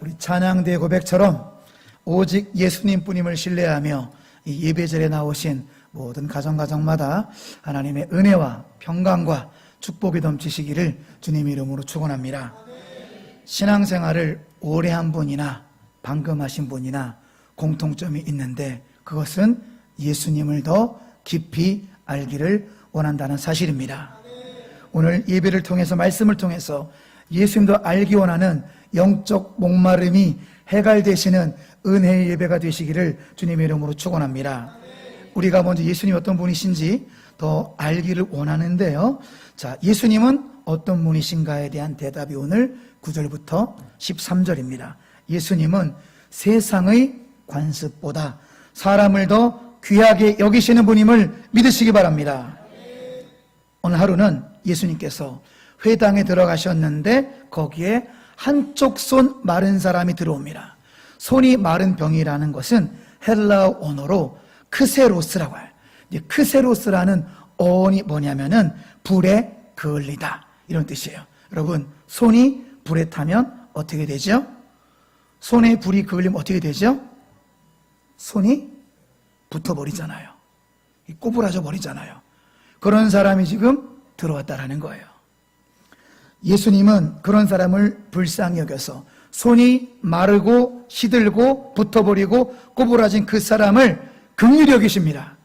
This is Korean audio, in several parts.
우리 찬양대 고백처럼 오직 예수님뿐임을 신뢰하며 이 예배절에 나오신 모든 가정마다 하나님의 은혜와 평강과 축복이 넘치시기를 주님의 이름으로 축원합니다. 신앙생활을 오래 한 분이나 방금 하신 분이나 공통점이 있는데 그것은 예수님을 더 깊이 알기를 원한다는 사실입니다. 오늘 예배를 통해서 말씀을 통해서 예수님도 알기 원하는 영적 목마름이 해갈되시는 은혜의 예배가 되시기를 주님의 이름으로 축원합니다. 우리가 먼저 예수님이 어떤 분이신지 더 알기를 원하는데요. 자, 예수님은 어떤 분이신가에 대한 대답이 오늘 9절부터 13절입니다. 예수님은 세상의 관습보다 사람을 더 귀하게 여기시는 분임을 믿으시기 바랍니다. 오늘 하루는 예수님께서 회당에 들어가셨는데 거기에 한쪽 손 마른 사람이 들어옵니다. 손이 마른 병이라는 것은 헬라어 언어로 크세로스라고 해요. 크세로스라는 어원이 뭐냐면은 불에 그을리다 이런 뜻이에요. 여러분, 손이 불에 타면 어떻게 되죠? 손에 불이 그을리면 어떻게 되죠? 손이 붙어버리잖아요. 꼬부라져 버리잖아요. 그런 사람이 지금 들어왔다라는 거예요. 예수님은 그런 사람을 불쌍히 여겨서 손이 마르고 시들고 붙어버리고 꼬부라진 그 사람을 긍휼히 여기십니다.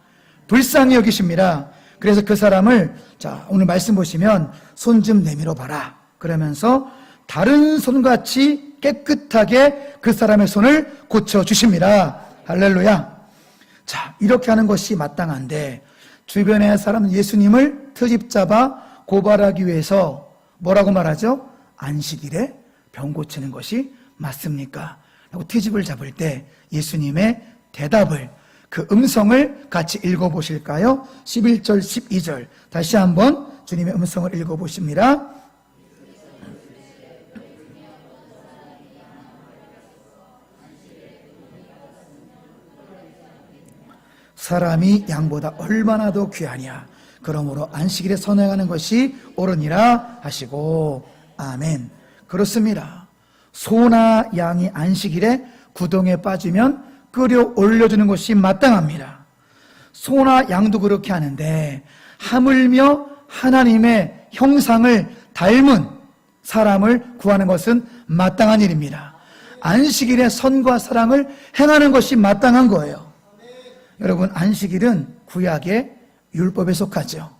불쌍히 여기십니다. 그래서 그 사람을, 자, 오늘 말씀 보시면 손 좀 내밀어 봐라 그러면서 다른 손같이 깨끗하게 그 사람의 손을 고쳐주십니다. 할렐루야. 자, 이렇게 하는 것이 마땅한데 주변의 사람은 예수님을 트집 잡아 고발하기 위해서 뭐라고 말하죠? 안식일에 병 고치는 것이 맞습니까? 라고 트집을 잡을 때 예수님의 대답을, 그 음성을 같이 읽어보실까요? 11절 12절 다시 한번 주님의 음성을 읽어보십니다. 사람이 양보다 얼마나 더 귀하냐. 그러므로 안식일에 선행하는 것이 옳으니라 하시고. 아멘. 그렇습니다. 소나 양이 안식일에 구덩이에 빠지면 끌어 올려주는 것이 마땅합니다. 소나 양도 그렇게 하는데 하물며 하나님의 형상을 닮은 사람을 구하는 것은 마땅한 일입니다. 안식일에 선과 사랑을 행하는 것이 마땅한 거예요. 여러분, 안식일은 구약의 율법에 속하죠.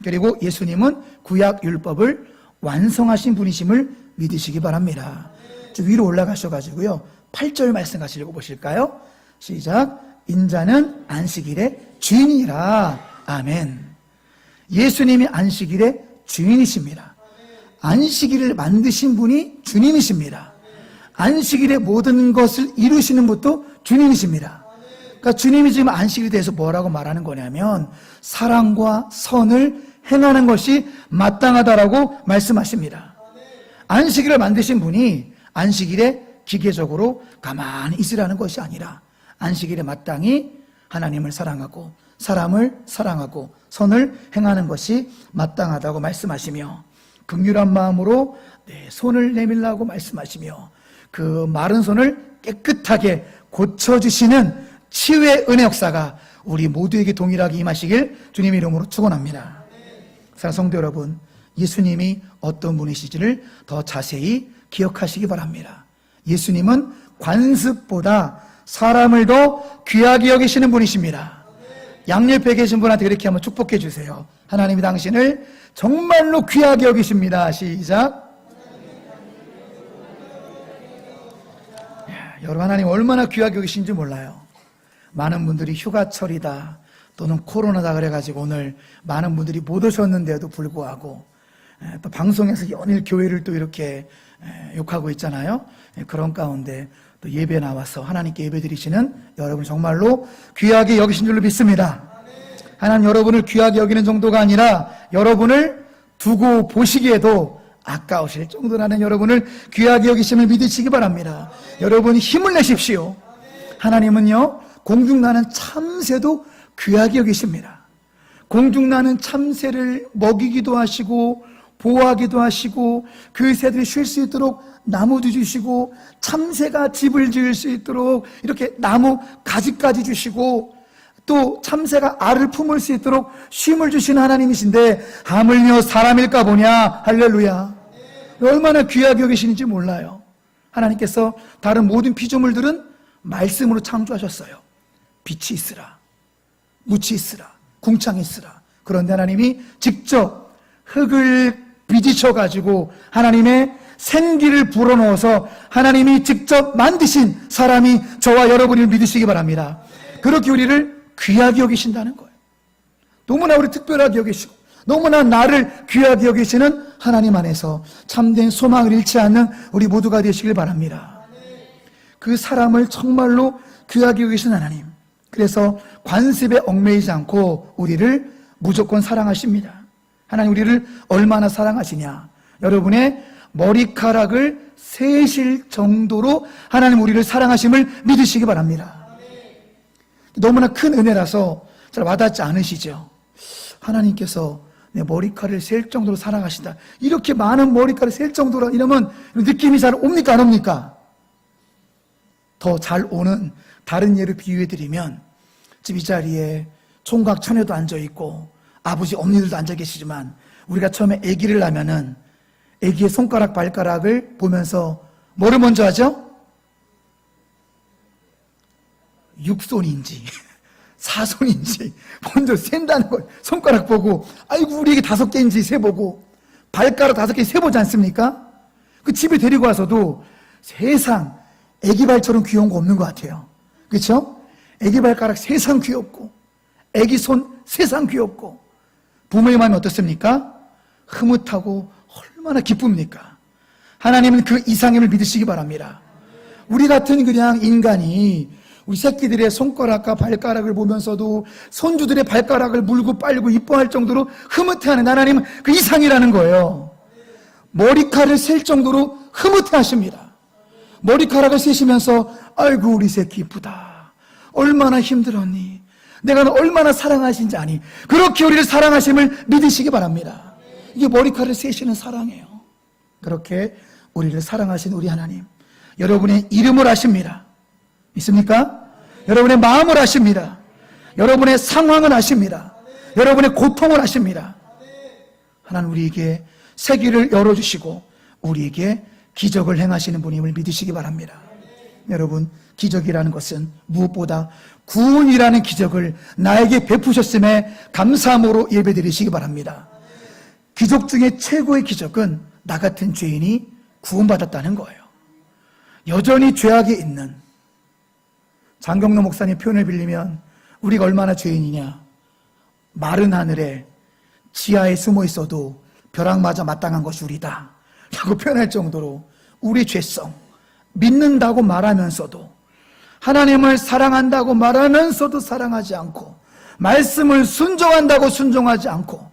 그리고 예수님은 구약 율법을 완성하신 분이심을 믿으시기 바랍니다. 좀 위로 올라가셔가지고요 8절 말씀 같이 읽어보실까요? 시작. 인자는 안식일의 주인이라. 아멘. 예수님이 안식일의 주인이십니다. 안식일을 만드신 분이 주님이십니다. 안식일의 모든 것을 이루시는 분도 주님이십니다. 그러니까 주님이 지금 안식일에 대해서 뭐라고 말하는 거냐면 사랑과 선을 행하는 것이 마땅하다라고 말씀하십니다. 안식일을 만드신 분이 안식일에 기계적으로 가만히 있으라는 것이 아니라 안식일에 마땅히 하나님을 사랑하고 사람을 사랑하고 선을 행하는 것이 마땅하다고 말씀하시며 긍휼한 마음으로 손을 내밀라고 말씀하시며 그 마른 손을 깨끗하게 고쳐주시는 치유의 은혜 역사가 우리 모두에게 동일하게 임하시길 주님의 이름으로 축원합니다. 사랑하는 성도 여러분, 예수님이 어떤 분이시지를 더 자세히 기억하시기 바랍니다. 예수님은 관습보다 사람을 더 귀하게 여기시는 분이십니다. 양옆에 계신 분한테 그렇게 한번 축복해 주세요. 하나님이 당신을 정말로 귀하게 여기십니다. 시작. 여러분, 하나님 얼마나 귀하게 여기신지 몰라요. 많은 분들이 휴가철이다 또는 코로나다 그래가지고 오늘 많은 분들이 못 오셨는데도 불구하고 또 방송에서 연일 교회를 또 이렇게 욕하고 있잖아요. 그런 가운데 또 예배 나와서 하나님께 예배 드리시는 여러분 정말로 귀하게 여기신 줄로 믿습니다. 하나님 여러분을 귀하게 여기는 정도가 아니라 여러분을 두고 보시기에도 아까우실 정도라는 여러분을 귀하게 여기심을 믿으시기 바랍니다. 여러분 힘을 내십시오. 하나님은요 공중나는 참새도 귀하게 여기십니다. 공중나는 참새를 먹이기도 하시고 보호하기도 하시고 그 새들이 쉴 수 있도록 나무도 주시고 참새가 집을 지을 수 있도록 이렇게 나무 가지까지 주시고 또 참새가 알을 품을 수 있도록 쉼을 주시는 하나님이신데 하물며 사람일까 보냐. 할렐루야. 얼마나 귀하게 여기시는지 몰라요. 하나님께서 다른 모든 피조물들은 말씀으로 창조하셨어요. 빛이 있으라, 묻이 있으라, 궁창이 있으라. 그런데 하나님이 직접 흙을 빚으셔가지고 하나님의 생기를 불어넣어서 하나님이 직접 만드신 사람이 저와 여러분을 믿으시기 바랍니다. 그렇게 우리를 귀하게 여기신다는 거예요. 너무나 우리 특별하게 여기시고 너무나 나를 귀하게 여기시는 하나님 안에서 참된 소망을 잃지 않는 우리 모두가 되시길 바랍니다. 그 사람을 정말로 귀하게 여기시는 하나님, 그래서 관습에 얽매이지 않고 우리를 무조건 사랑하십니다. 하나님 우리를 얼마나 사랑하시냐. 여러분의 머리카락을 세실 정도로 하나님 우리를 사랑하심을 믿으시기 바랍니다. 너무나 큰 은혜라서 잘 와닿지 않으시죠? 하나님께서 내 머리카락을 셀 정도로 사랑하신다. 이렇게 많은 머리카락을 셀 정도로 이러면 느낌이 잘 옵니까 안 옵니까? 더 잘 오는 다른 예를 비유해드리면 집 이 자리에 총각 처녀도 앉아있고 아버지 어머니들도 앉아 계시지만 우리가 처음에 아기를 낳으면은 아기의 손가락 발가락을 보면서 뭐를 먼저 하죠? 육손인지 사손인지 먼저 센다는 거예요. 손가락 보고 아이고 우리 애기 5개인지 세보고 발가락 5개 세보지 않습니까? 그 집에 데리고 와서도 세상 애기 발처럼 귀여운 거 없는 것 같아요. 그렇죠? 애기 발가락 세상 귀엽고 애기 손 세상 귀엽고 부모의 마음이 어떻습니까? 흐뭇하고 얼마나 기쁩니까? 하나님은 그 이상임을 믿으시기 바랍니다. 우리 같은 그냥 인간이 우리 새끼들의 손가락과 발가락을 보면서도 손주들의 발가락을 물고 빨고 이뻐할 정도로 흐뭇해하는 하나님은 그 이상이라는 거예요. 머리카락을 셀 정도로 흐뭇해하십니다. 머리카락을 세시면서 아이고 우리 새끼 이쁘다. 얼마나 힘들었니? 내가 너 얼마나 사랑하신지 아니? 그렇게 우리를 사랑하심을 믿으시기 바랍니다. 이게 머리카락을 세시는 사랑이에요. 그렇게 우리를 사랑하신 우리 하나님, 여러분의 이름을 아십니다. 있습니까? 여러분의 마음을 아십니다. 여러분의 상황을 아십니다. 여러분의 고통을 아십니다. 하나님 우리에게 세계를 열어주시고 우리에게 기적을 행하시는 분임을 믿으시기 바랍니다. 여러분 기적이라는 것은 무엇보다 구원이라는 기적을 나에게 베푸셨음에 감사함으로 예배드리시기 바랍니다. 기적 중에 최고의 기적은 나 같은 죄인이 구원받았다는 거예요. 여전히 죄악에 있는 장경로 목사님 표현을 빌리면 우리가 얼마나 죄인이냐. 마른 하늘에 지하에 숨어 있어도 벼락맞아 마땅한 것이 우리다 라고 표현할 정도로 우리 죄성, 믿는다고 말하면서도 하나님을 사랑한다고 말하면서도 사랑하지 않고 말씀을 순종한다고 순종하지 않고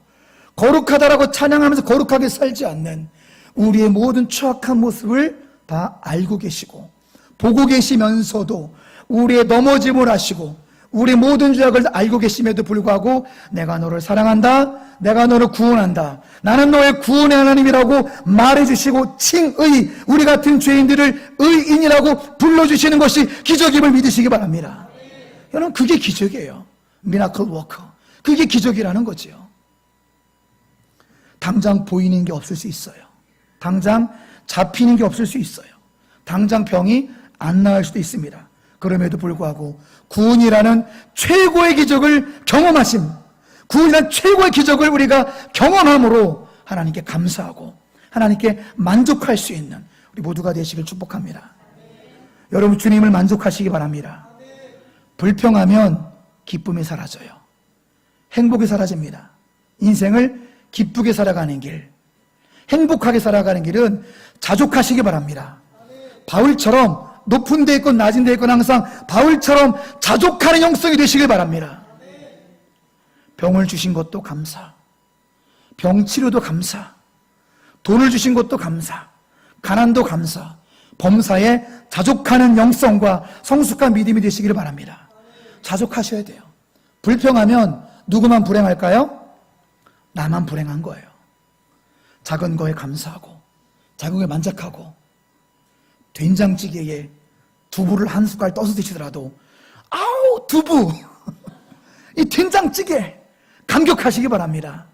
거룩하다라고 찬양하면서 거룩하게 살지 않는 우리의 모든 추악한 모습을 다 알고 계시고 보고 계시면서도 우리의 넘어짐을 아시고 우리 모든 죄악을 알고 계심에도 불구하고 내가 너를 사랑한다, 내가 너를 구원한다, 나는 너의 구원의 하나님이라고 말해주시고 칭의, 우리 같은 죄인들을 의인이라고 불러주시는 것이 기적임을 믿으시기 바랍니다. 여러분 그게 기적이에요. 미라클 워커, 그게 기적이라는 거지요. 당장 보이는 게 없을 수 있어요. 당장 잡히는 게 없을 수 있어요. 당장 병이 안 나을 수도 있습니다. 그럼에도 불구하고 구원이라는 최고의 기적을 경험하심, 구원이라는 최고의 기적을 우리가 경험함으로 하나님께 감사하고 하나님께 만족할 수 있는 우리 모두가 되시길 축복합니다. 여러분 주님을 만족하시기 바랍니다. 불평하면 기쁨이 사라져요. 행복이 사라집니다. 인생을 기쁘게 살아가는 길, 행복하게 살아가는 길은 자족하시기 바랍니다. 바울처럼 높은 데 있건 낮은 데 있건 항상 바울처럼 자족하는 영성이 되시길 바랍니다. 병을 주신 것도 감사, 병치료도 감사, 돈을 주신 것도 감사, 가난도 감사, 범사에 자족하는 영성과 성숙한 믿음이 되시기를 바랍니다. 자족하셔야 돼요. 불평하면 누구만 불행할까요? 나만 불행한 거예요. 작은 거에 감사하고 작은 거에 만족하고 된장찌개에 두부를 한 숟갈 떠서 드시더라도 아우 두부 이 된장찌개 감격하시기 바랍니다.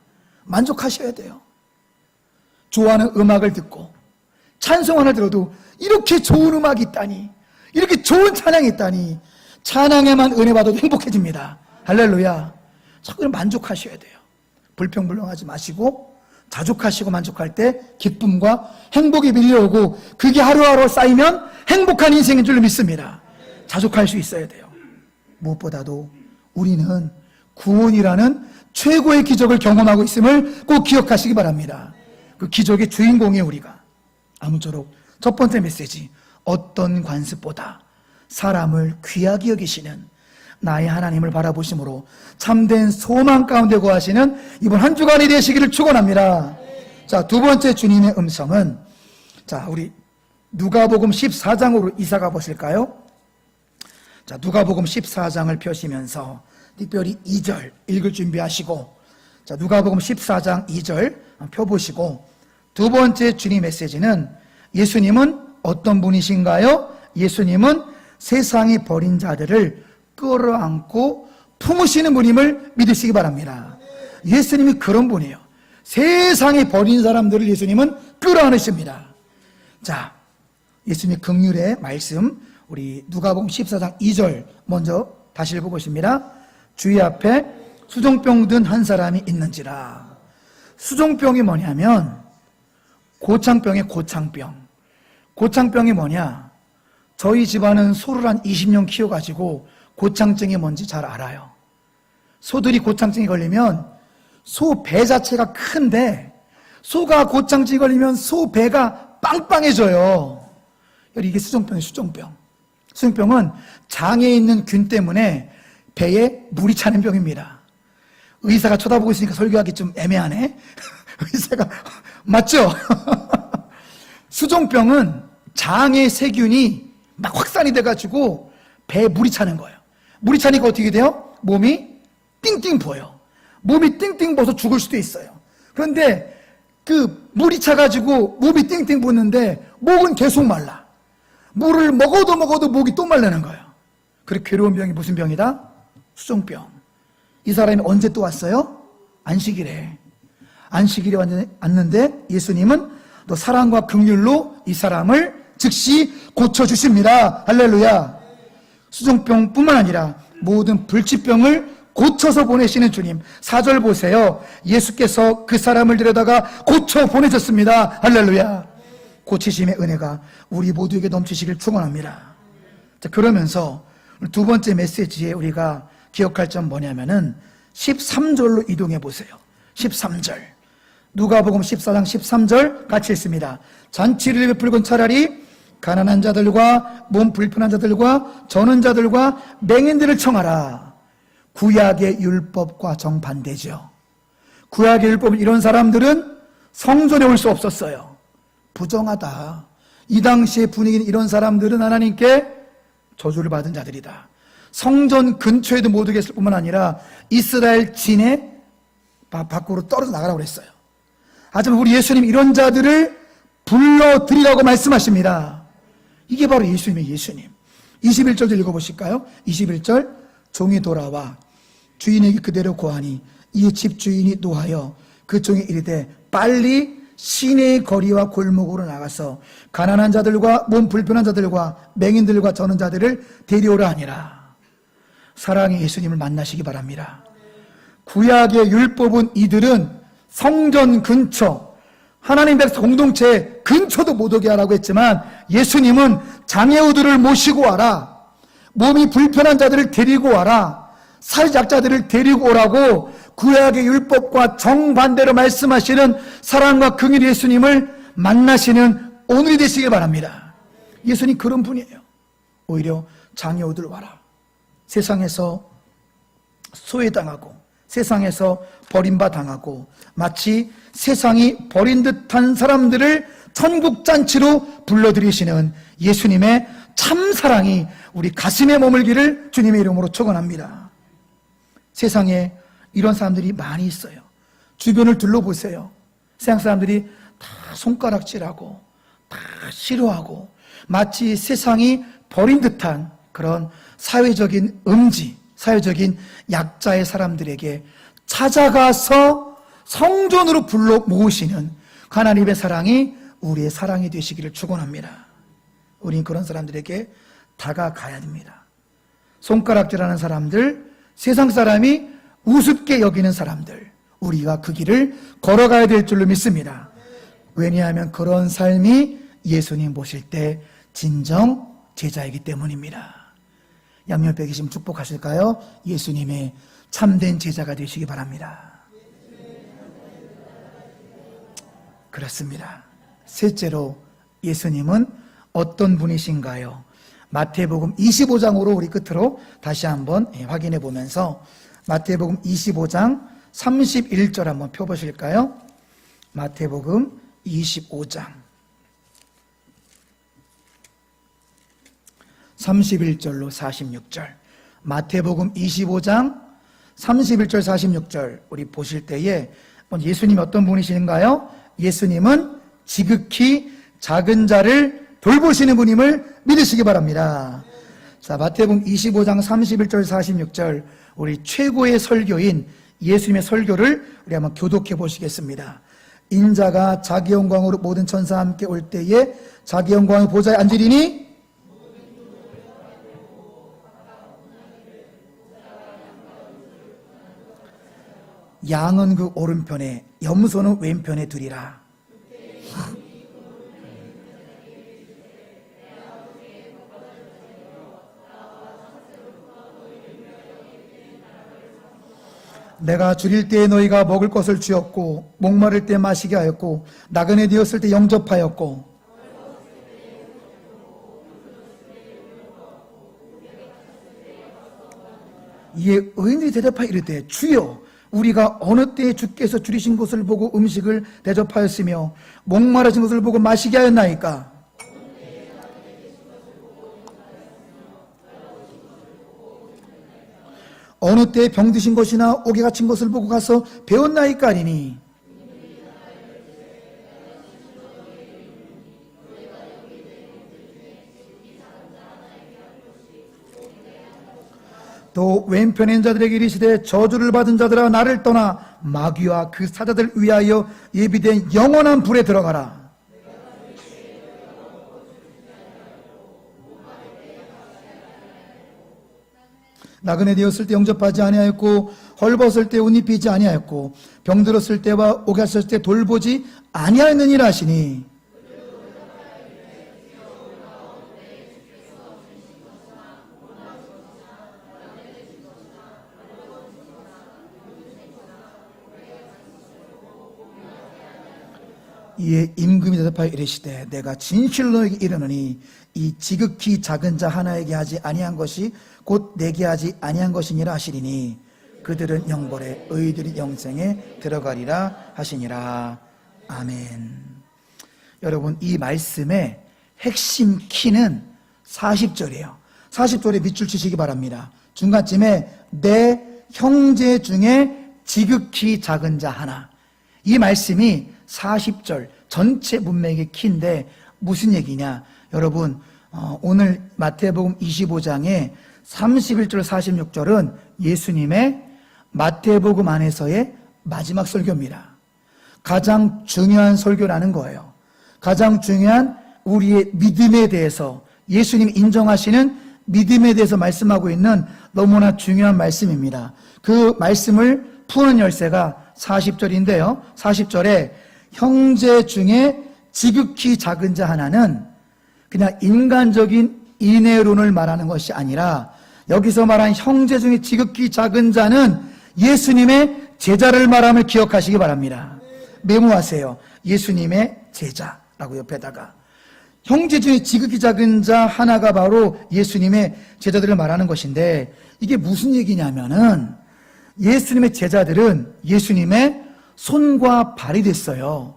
만족하셔야 돼요. 좋아하는 음악을 듣고 찬송을 들어도 이렇게 좋은 음악이 있다니, 이렇게 좋은 찬양이 있다니, 찬양에만 은혜 받아도 행복해집니다. 할렐루야. 자꾸 만족하셔야 돼요. 불평불평하지 마시고 자족하시고 만족할 때 기쁨과 행복이 밀려오고 그게 하루하루 쌓이면 행복한 인생인 줄 믿습니다. 자족할 수 있어야 돼요. 무엇보다도 우리는 구원이라는 최고의 기적을 경험하고 있음을 꼭 기억하시기 바랍니다. 그 기적의 주인공이 우리가. 아무쪼록 첫 번째 메시지, 어떤 관습보다 사람을 귀하게 여기시는 나의 하나님을 바라보심으로 참된 소망 가운데 거하시는 이번 한 주간이 되시기를 축원합니다. 자, 두 번째 주님의 음성은, 자, 우리 누가복음 14장으로 이사가 보실까요? 자, 누가복음 14장을 펴시면서 특별히 2절 읽을 준비하시고, 자, 누가복음 14장 2절 펴보시고, 두 번째 주님 메시지는 예수님은 어떤 분이신가요? 예수님은 세상이 버린 자들을 끌어안고 품으시는 분임을 믿으시기 바랍니다. 예수님이 그런 분이에요. 세상이 버린 사람들을 예수님은 끌어안으십니다. 자, 예수님의 긍휼의 말씀, 우리 누가복음 14장 2절 먼저 다시 읽어보십니다. 주의 앞에 수종병 든 한 사람이 있는지라. 수종병이 뭐냐면 고창병의 고창병. 고창병이 뭐냐? 저희 집안은 소를 한 20년 키워가지고 고창증이 뭔지 잘 알아요. 소들이 고창증이 걸리면 소 배 자체가 큰데 소가 고창증이 걸리면 소 배가 빵빵해져요. 이게 수종병이에요. 수종병. 수종병은 장에 있는 균 때문에 배에 물이 차는 병입니다. 의사가 쳐다보고 있으니까 설교하기 좀 애매하네. 의사가 맞죠? 수종병은 장의 세균이 막 확산이 돼가지고 배에 물이 차는 거예요. 물이 차니까 어떻게 돼요? 몸이 띵띵 부어요. 몸이 띵띵 부어서 죽을 수도 있어요. 그런데 그 물이 차가지고 몸이 띵띵 부었는데 목은 계속 말라. 물을 먹어도 목이 또 말라는 거예요. 그래, 괴로운 병이 무슨 병이다? 수종병. 이 사람이 언제 또 왔어요? 안식일에. 안식일에 왔는데 예수님은 또 사랑과 긍휼로 이 사람을 즉시 고쳐주십니다. 할렐루야. 수종병뿐만 아니라 모든 불치병을 고쳐서 보내시는 주님. 4절 보세요. 예수께서 그 사람을 데려다가 고쳐 보내셨습니다. 할렐루야. 고치심의 은혜가 우리 모두에게 넘치시길 축원합니다. 자, 그러면서 두 번째 메시지에 우리가 기억할 점 뭐냐면은 13절로 이동해 보세요. 13절. 누가복음 14장 13절 같이 읽습니다. 잔치를 베풀건 차라리 가난한 자들과 몸 불편한 자들과 저는 자들과 맹인들을 청하라. 구약의 율법과 정반대죠. 구약의 율법은 이런 사람들은 성전에 올 수 없었어요. 부정하다. 이 당시의 분위기는 이런 사람들은 하나님께 저주를 받은 자들이다. 성전 근처에도 못 오게 했을 뿐만 아니라 이스라엘 진의 밖으로 떨어져 나가라고 그랬어요. 하지만 우리 예수님 이런 자들을 불러드리라고 말씀하십니다. 이게 바로 예수님의 예수님. 21절 읽어보실까요? 21절. 종이 돌아와 주인에게 그대로 고하니 이 집 주인이 노하여 그 종이 이르되 빨리 시내의 거리와 골목으로 나가서 가난한 자들과 몸 불편한 자들과 맹인들과 저는 자들을 데려오라 하니라. 사랑의 예수님을 만나시기 바랍니다. 구약의 율법은 이들은 성전 근처, 하나님 백성 공동체 근처도 못 오게 하라고 했지만 예수님은 장애우들을 모시고 와라. 몸이 불편한 자들을 데리고 와라. 살약자들을 데리고 오라고 구약의 율법과 정반대로 말씀하시는 사랑과 긍휼 예수님을 만나시는 오늘이 되시길 바랍니다. 예수님 그런 분이에요. 오히려 장애우들 와라. 세상에서 소외당하고 세상에서 버림받아당하고 마치 세상이 버린 듯한 사람들을 천국잔치로 불러들이시는 예수님의 참사랑이 우리 가슴에 머물기를 주님의 이름으로 축원합니다. 세상에 이런 사람들이 많이 있어요. 주변을 둘러보세요. 세상 사람들이 다 손가락질하고 다 싫어하고 마치 세상이 버린 듯한 그런 사회적인 음지, 사회적인 약자의 사람들에게 찾아가서 성전으로 불러 모으시는 하나님의 사랑이 우리의 사랑이 되시기를 축원합니다. 우린 그런 사람들에게 다가가야 됩니다. 손가락질하는 사람들, 세상 사람이 우습게 여기는 사람들, 우리가 그 길을 걸어가야 될 줄로 믿습니다. 왜냐하면 그런 삶이 예수님 보실 때 진정 제자이기 때문입니다. 양옆에 계시면 축복하실까요? 예수님의 참된 제자가 되시기 바랍니다. 그렇습니다. 셋째로 예수님은 어떤 분이신가요? 마태복음 25장으로 우리 끝으로 다시 한번 확인해 보면서 마태복음 25장 31절 한번 펴보실까요? 마태복음 25장 31절로 46절, 마태복음 25장 31절 46절 우리 보실 때에 예수님이 어떤 분이신가요? 예수님은 지극히 작은 자를 돌보시는 분임을 믿으시기 바랍니다. 자, 마태복음 25장 31절 46절 우리 최고의 설교인 예수님의 설교를 우리 한번 교독해 보시겠습니다. 인자가 자기 영광으로 모든 천사와 함께 올 때에 자기 영광의 보좌에 앉으리니 양은 그 오른편에 염소는 왼편에 두리라. 내가 줄일 때에 너희가 먹을 것을 주었고 목마를 때 마시게 하였고 나그네 되었을 때 영접하였고 이에 의인들이 대답하여 이르되 주여 우리가 어느 때에 주께서 줄이신 것을 보고 음식을 대접하였으며 목마르신 것을 보고 마시게 하였나이까? 어느 때에 병드신 것이나 옥에 갇힌 것을 보고 가서 배웠나이까 하리니 또 왼편에 있는 자들에게 이르시되 저주를 받은 자들아 나를 떠나 마귀와 그 사자들 위하여 예비된 영원한 불에 들어가라. 나그네 되었을 때 영접하지 아니하였고 헐벗을 때 옷 입히지 아니하였고 병들었을 때와 옥에 갇혔을 때 돌보지 아니하였느니라 하시니 이에 임금이 대답하여 이르시되 내가 진실로 너에게 이르노니 이 지극히 작은 자 하나에게 하지 아니한 것이 곧 내게 하지 아니한 것이니라 하시리니 그들은 영벌에 의인들이 영생에 들어가리라 하시니라. 아멘. 여러분 이 말씀의 핵심 키는 40절이에요 40절에 밑줄 치시기 바랍니다. 중간쯤에 내 형제 중에 지극히 작은 자 하나, 이 말씀이 40절 전체 문맥의 키인데 무슨 얘기냐? 여러분 오늘 마태복음 25장의 31절 46절은 예수님의 마태복음 안에서의 마지막 설교입니다. 가장 중요한 설교라는 거예요. 가장 중요한 우리의 믿음에 대해서, 예수님이 인정하시는 믿음에 대해서 말씀하고 있는 너무나 중요한 말씀입니다. 그 말씀을 푸는 열쇠가 40절인데요 40절에 형제 중에 지극히 작은 자 하나는 그냥 인간적인 인애론을 말하는 것이 아니라 여기서 말한 형제 중에 지극히 작은 자는 예수님의 제자를 말함을 기억하시기 바랍니다. 메모하세요. 예수님의 제자라고 옆에다가. 형제 중에 지극히 작은 자 하나가 바로 예수님의 제자들을 말하는 것인데 이게 무슨 얘기냐면은 예수님의 제자들은 예수님의 손과 발이 됐어요.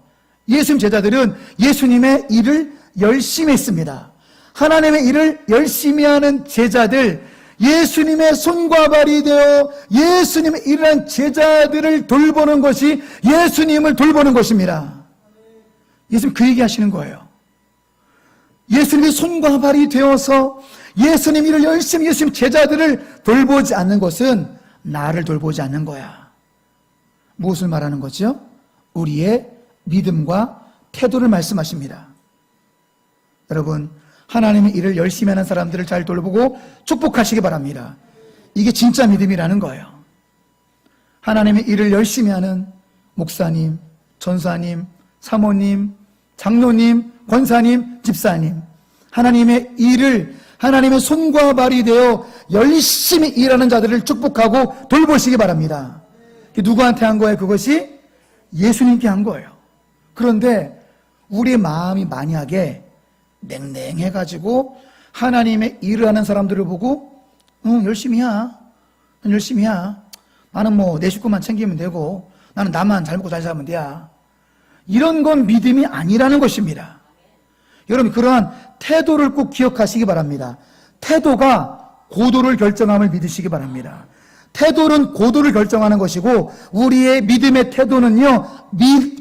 예수님 제자들은 예수님의 일을 열심히 했습니다. 하나님의 일을 열심히 하는 제자들, 예수님의 손과 발이 되어 예수님의 일한 제자들을 돌보는 것이 예수님을 돌보는 것입니다. 예수님 그 얘기 하시는 거예요. 예수님의 손과 발이 되어서 예수님 일을 열심히 예수님 제자들을 돌보지 않는 것은 나를 돌보지 않는 거야. 무엇을 말하는 거죠? 우리의 믿음과 태도를 말씀하십니다. 여러분, 하나님의 일을 열심히 하는 사람들을 잘 돌보고 축복하시기 바랍니다. 이게 진짜 믿음이라는 거예요. 하나님의 일을 열심히 하는 목사님, 전사님, 사모님, 장로님, 권사님, 집사님, 하나님의 일을 하나님의 손과 발이 되어 열심히 일하는 자들을 축복하고 돌보시기 바랍니다. 누구한테 한 거예요? 그것이 예수님께 한 거예요. 그런데 우리의 마음이 만약에 냉랭해가지고 하나님의 일을 하는 사람들을 보고 열심히 해. 열심히 해. 나는 뭐 내 식구만 챙기면 되고 나는 나만 잘 먹고 잘 살면 돼. 이런 건 믿음이 아니라는 것입니다. 여러분, 그러한 태도를 꼭 기억하시기 바랍니다. 태도가 고도를 결정함을 믿으시기 바랍니다. 태도는 고도를 결정하는 것이고 우리의 믿음의 태도는요,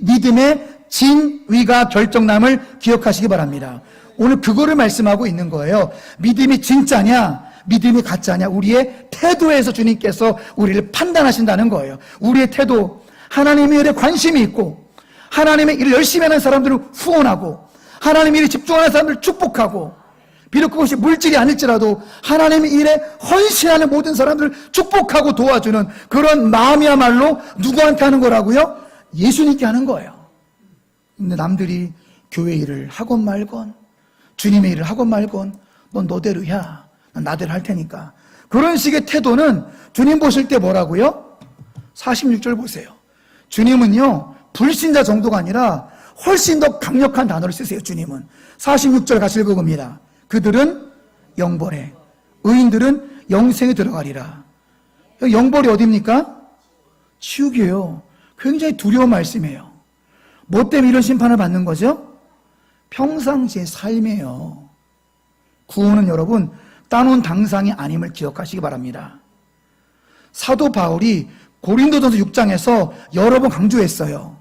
믿음의 진위가 결정남을 기억하시기 바랍니다. 오늘 그거를 말씀하고 있는 거예요. 믿음이 진짜냐, 믿음이 가짜냐, 우리의 태도에서 주님께서 우리를 판단하신다는 거예요. 우리의 태도, 하나님의 일에 관심이 있고 하나님의 일을 열심히 하는 사람들을 후원하고 하나님의 일에 집중하는 사람들을 축복하고, 비록 그것이 물질이 아닐지라도 하나님의 일에 헌신하는 모든 사람들을 축복하고 도와주는 그런 마음이야말로 누구한테 하는 거라고요? 예수님께 하는 거예요. 근데 남들이 교회 일을 하건 말건 주님의 일을 하건 말건 넌 너대로 해. 난 나대로 할 테니까. 그런 식의 태도는 주님 보실 때 뭐라고요? 46절 보세요. 주님은요, 불신자 정도가 아니라 훨씬 더 강력한 단어를 쓰세요. 주님은 46절 같이 읽어봅니다. 그들은 영벌에, 의인들은 영생에 들어가리라. 영벌이 어디입니까? 지옥이에요. 굉장히 두려운 말씀이에요. 뭐 때문에 이런 심판을 받는 거죠? 평상시의 삶이에요. 구원은 여러분 따놓은 당상이 아님을 기억하시기 바랍니다. 사도 바울이 고린도전서 6장에서 여러 번 강조했어요.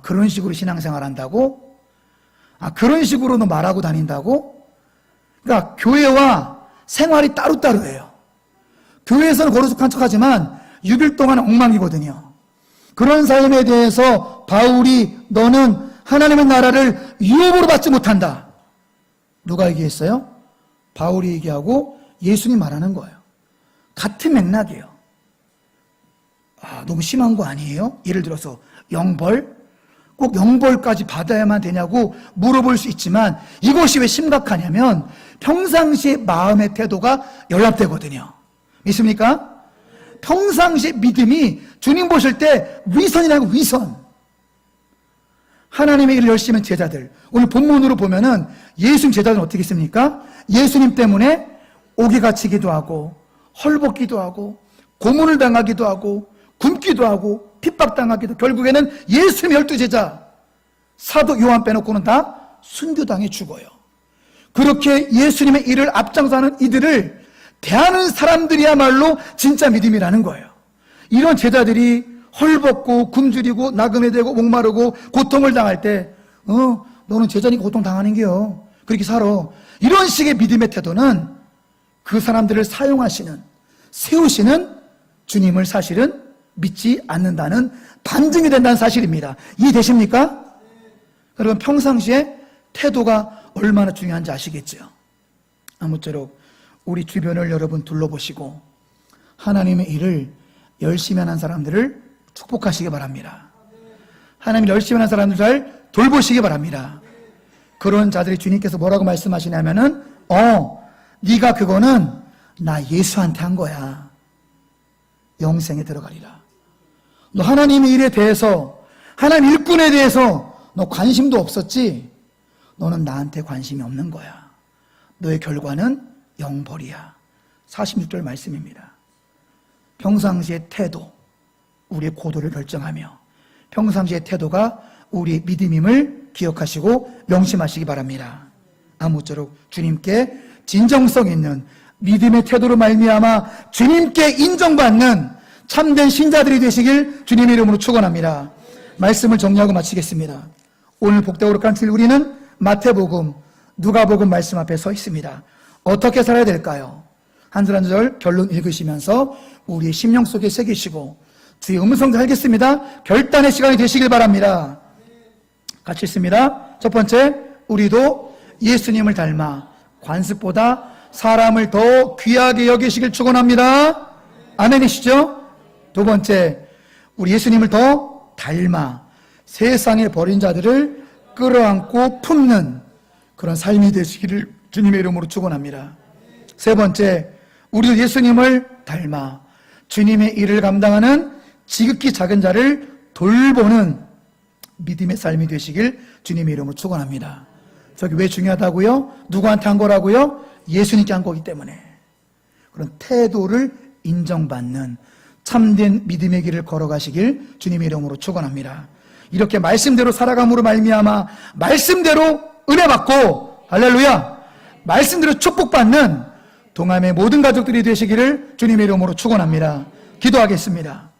그런 식으로 신앙생활 한다고? 그런 식으로 너 말하고 다닌다고? 그러니까 교회와 생활이 따로따로예요. 교회에서는 거룩한 척하지만 6일 동안 엉망이거든요. 그런 삶에 대해서 바울이 너는 하나님의 나라를 유업으로 받지 못한다. 누가 얘기했어요? 바울이 얘기하고 예수님 말하는 거예요. 같은 맥락이에요. 너무 심한 거 아니에요? 예를 들어서 영벌? 꼭 영벌까지 받아야만 되냐고 물어볼 수 있지만 이것이 왜 심각하냐면 평상시의 마음의 태도가 연락되거든요. 믿습니까? 평상시 믿음이 주님 보실 때 위선이라고 위선. 하나님의 일을 열심히 하는 제자들. 오늘 본문으로 보면은 예수님 제자들은 어떻게 있습니까? 예수님 때문에 옥에 갇히기도 하고 헐벗기도 하고 고문을 당하기도 하고 굶기도 하고 핍박당하기도, 결국에는 예수님의 12제자 사도 요한 빼놓고는 다 순교당해 죽어요. 그렇게 예수님의 일을 앞장서는 이들을 대하는 사람들이야말로 진짜 믿음이라는 거예요. 이런 제자들이 헐벗고 굶주리고 나그네 되고 목마르고 고통을 당할 때 너는 제자니까 고통 당하는 게요, 그렇게 살아. 이런 식의 믿음의 태도는 그 사람들을 사용하시는, 세우시는 주님을 사실은 믿지 않는다는 반증이 된다는 사실입니다. 이해되십니까? 여러분, 평상시에 태도가 얼마나 중요한지 아시겠죠? 아무쪼록 우리 주변을 여러분 둘러보시고 하나님의 일을 열심히 하는 사람들을 축복하시기 바랍니다. 하나님 열심히 하는 사람들 잘 돌보시기 바랍니다. 그런 자들이 주님께서 뭐라고 말씀하시냐면은 네가 그거는 나 예수한테 한 거야. 영생에 들어가리라. 너 하나님의 일에 대해서, 하나님 일꾼에 대해서 너 관심도 없었지? 너는 나한테 관심이 없는 거야. 너의 결과는 영벌이야. 46절 말씀입니다. 평상시의 태도, 우리의 고도를 결정하며 평상시의 태도가 우리의 믿음임을 기억하시고 명심하시기 바랍니다. 아무쪼록 주님께 진정성 있는 믿음의 태도로 말미암아 주님께 인정받는 참된 신자들이 되시길 주님의 이름으로 축원합니다. 말씀을 정리하고 마치겠습니다. 오늘 복되고 간 주일 우리는 마태복음, 누가복음 말씀 앞에 서 있습니다. 어떻게 살아야 될까요? 한 절 한 절 결론 읽으시면서 우리의 심령 속에 새기시고 주의 음성 알겠습니다. 결단의 시간이 되시길 바랍니다. 같이 읽습니다. 첫 번째, 우리도 예수님을 닮아 관습보다 사람을 더 귀하게 여기시길 축원합니다. 아멘이시죠? 두 번째, 우리 예수님을 더 닮아 세상에 버린 자들을 끌어안고 품는 그런 삶이 되시기를 주님의 이름으로 축원합니다. 세 번째, 우리도 예수님을 닮아 주님의 일을 감당하는 지극히 작은 자를 돌보는 믿음의 삶이 되시길 주님의 이름으로 축원합니다. 저기 왜 중요하다고요? 누구한테 한 거라고요? 예수님께 한 거기 때문에. 그런 태도를 인정받는 참된 믿음의 길을 걸어가시길 주님의 이름으로 축원합니다. 이렇게 말씀대로 살아감으로 말미암아 말씀대로 은혜 받고 할렐루야 말씀대로 축복받는 동암의 모든 가족들이 되시기를 주님의 이름으로 축원합니다. 기도하겠습니다.